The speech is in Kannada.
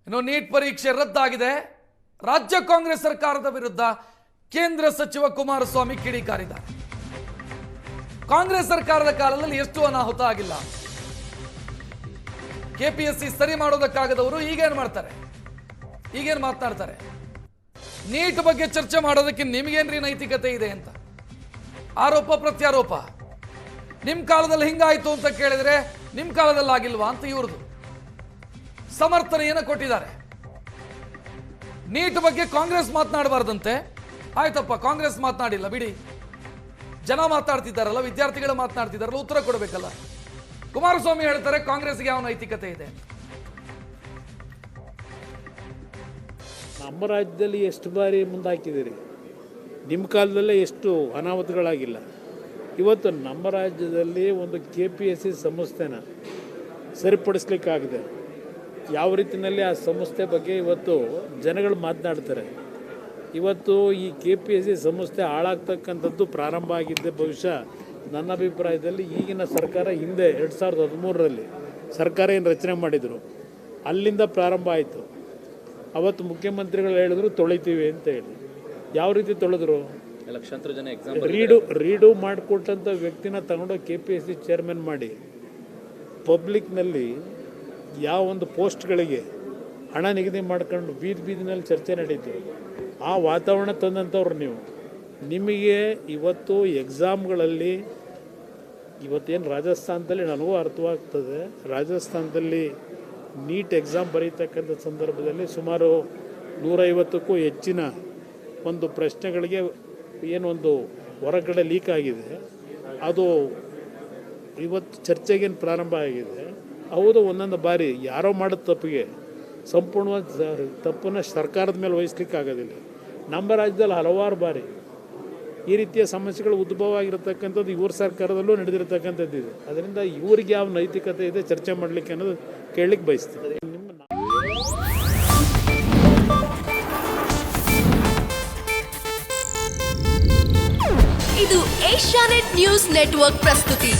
ಇನ್ನು ನೀಟ್ ಪರೀಕ್ಷೆ ರದ್ದಾಗಿದೆ. ರಾಜ್ಯ ಕಾಂಗ್ರೆಸ್ ಸರ್ಕಾರದ ವಿರುದ್ಧ ಕೇಂದ್ರ ಸಚಿವ ಕುಮಾರಸ್ವಾಮಿ ಕಿಡಿಕಾರಿದ್ದಾರೆ. ಕಾಂಗ್ರೆಸ್ ಸರ್ಕಾರದ ಕಾಲದಲ್ಲಿ ಎಷ್ಟು ಅನಾಹುತ ಆಗಿಲ್ಲ. ಕೆಪಿಎಸ್ಸಿ ಸರಿ ಮಾಡೋದಕ್ಕಾಗದವರು ಈಗೇನು ಮಾಡ್ತಾರೆ, ಈಗೇನು ಮಾತನಾಡ್ತಾರೆ. ನೀಟ್ ಬಗ್ಗೆ ಚರ್ಚೆ ಮಾಡೋದಕ್ಕೆ ನಿಮಗೇನ್ರಿ ನೈತಿಕತೆ ಇದೆ ಅಂತ ಆರೋಪ ಪ್ರತ್ಯಾರೋಪ. ನಿಮ್ಮ ಕಾಲದಲ್ಲಿ ಹಿಂಗಾಯ್ತು ಅಂತ ಕೇಳಿದ್ರೆ ನಿಮ್ಮ ಕಾಲದಲ್ಲಿ ಆಗಿಲ್ವಾ ಅಂತ ಇವ್ರದು ಸಮರ್ಥನೆಯನ್ನು ಕೊಟ್ಟಿದ್ದಾರೆ. ನೀಟ್ ಬಗ್ಗೆ ಕಾಂಗ್ರೆಸ್ ಮಾತನಾಡಬಾರ್ದಂತೆ. ಆಯ್ತಪ್ಪ, ಕಾಂಗ್ರೆಸ್ ಮಾತನಾಡಿಲ್ಲ ಬಿಡಿ, ಜನ ಮಾತನಾಡ್ತಿದ್ದಾರಲ್ಲ, ವಿದ್ಯಾರ್ಥಿಗಳು ಮಾತನಾಡ್ತಿದ್ದಾರಲ್ಲ, ಉತ್ತರ ಕೊಡಬೇಕಲ್ಲ. ಕುಮಾರಸ್ವಾಮಿ ಹೇಳ್ತಾರೆ ಕಾಂಗ್ರೆಸ್ಗೆ ಯಾವ ನೈತಿಕತೆ ಇದೆ. ನಮ್ಮ ರಾಜ್ಯದಲ್ಲಿ ಎಷ್ಟು ಬಾರಿ ಮುಂದಾಕಿದ್ದೀರಿ, ನಿಮ್ಮ ಕಾಲದಲ್ಲೇ ಎಷ್ಟು ಅನಾಹುತಗಳಾಗಿಲ್ಲ. ಇವತ್ತು ನಮ್ಮ ರಾಜ್ಯದಲ್ಲಿ ಒಂದು KPSC ಸಂಸ್ಥೆನ ಸರಿಪಡಿಸ್ಲಿಕ್ಕಾಗಿದೆ. ಯಾವ ರೀತಿಯಲ್ಲಿ ಆ ಸಂಸ್ಥೆ ಬಗ್ಗೆ ಇವತ್ತು ಜನಗಳು ಮಾತನಾಡ್ತಾರೆ. ಇವತ್ತು ಈ KPSC ಸಂಸ್ಥೆ ಹಾಳಾಗ್ತಕ್ಕಂಥದ್ದು ಪ್ರಾರಂಭ ಆಗಿದ್ದೆ ಬಹುಶಃ ನನ್ನ ಅಭಿಪ್ರಾಯದಲ್ಲಿ ಈಗಿನ ಸರ್ಕಾರ ಹಿಂದೆ 2013ರಲ್ಲಿ ಸರ್ಕಾರ ಏನು ರಚನೆ ಮಾಡಿದರು ಅಲ್ಲಿಂದ ಪ್ರಾರಂಭ ಆಯಿತು. ಅವತ್ತು ಮುಖ್ಯಮಂತ್ರಿಗಳು ಹೇಳಿದ್ರು ತೊಳಿತೀವಿ ಅಂತ ಹೇಳಿ. ಯಾವ ರೀತಿ ತೊಳೆದ್ರು? ಲಕ್ಷಾಂತರ ಜನ ಎಕ್ಸಾಮ್ ರೀಡು ಮಾಡಿಕೊಟ್ಟಂಥ ವ್ಯಕ್ತಿನ ತಗೊಂಡೋಗಿ KPSC ಚೇರ್ಮನ್ ಮಾಡಿ ಪಬ್ಲಿಕ್ನಲ್ಲಿ ಯಾವ ಒಂದು ಪೋಸ್ಟ್ಗಳಿಗೆ ಹಣ ನಿಗದಿ ಮಾಡ್ಕೊಂಡು ಬೀದಿನಲ್ಲಿ ಚರ್ಚೆ ನಡೀತು. ಆ ವಾತಾವರಣ ತಂದಂಥವ್ರು ನೀವು. ನಿಮಗೆ ಇವತ್ತು ಎಕ್ಸಾಮ್ಗಳಲ್ಲಿ ಇವತ್ತೇನು ರಾಜಸ್ಥಾನದಲ್ಲಿ ನನಗೂ ಅರ್ಥವಾಗ್ತದೆ, ರಾಜಸ್ಥಾನದಲ್ಲಿ ನೀಟ್ ಎಕ್ಸಾಮ್ ಬರೀತಕ್ಕಂಥ ಸಂದರ್ಭದಲ್ಲಿ ಸುಮಾರು 150ಕ್ಕೂ ಹೆಚ್ಚಿನ ಒಂದು ಪ್ರಶ್ನೆಗಳಿಗೆ ಏನೊಂದು ಹೊರಗಡೆ ಲೀಕ್ ಆಗಿದೆ. ಅದು ಇವತ್ತು ಚರ್ಚೆಗೇನು ಪ್ರಾರಂಭ ಆಗಿದೆ. ಹೌದು, ಒಂದೊಂದು ಬಾರಿ ಯಾರೋ ಮಾಡೋದು ತಪ್ಪಿಗೆ ಸಂಪೂರ್ಣವಾದ ತಪ್ಪನ್ನು ಸರ್ಕಾರದ ಮೇಲೆ ವಹಿಸ್ಲಿಕ್ಕೆ ಆಗೋದಿಲ್ಲ. ನಮ್ಮ ರಾಜ್ಯದಲ್ಲಿ ಹಲವಾರು ಬಾರಿ ಈ ರೀತಿಯ ಸಮಸ್ಯೆಗಳು ಉದ್ಭವ ಆಗಿರತಕ್ಕಂಥದ್ದು ಇವ್ರ ಸರ್ಕಾರದಲ್ಲೂ ನಡೆದಿರತಕ್ಕಂಥದ್ದು ಇದೆ. ಅದರಿಂದ ಇವ್ರಿಗೆ ಯಾವ ನೈತಿಕತೆ ಇದೆ ಚರ್ಚೆ ಮಾಡಲಿಕ್ಕೆ ಅನ್ನೋದು ಕೇಳಲಿಕ್ಕೆ ಬಯಸ್ತೀನಿ. ಇದು ಏಷ್ಯಾನೆಟ್ ನ್ಯೂಸ್ ನೆಟ್ವರ್ಕ್ ಪ್ರಸ್ತುತಿ.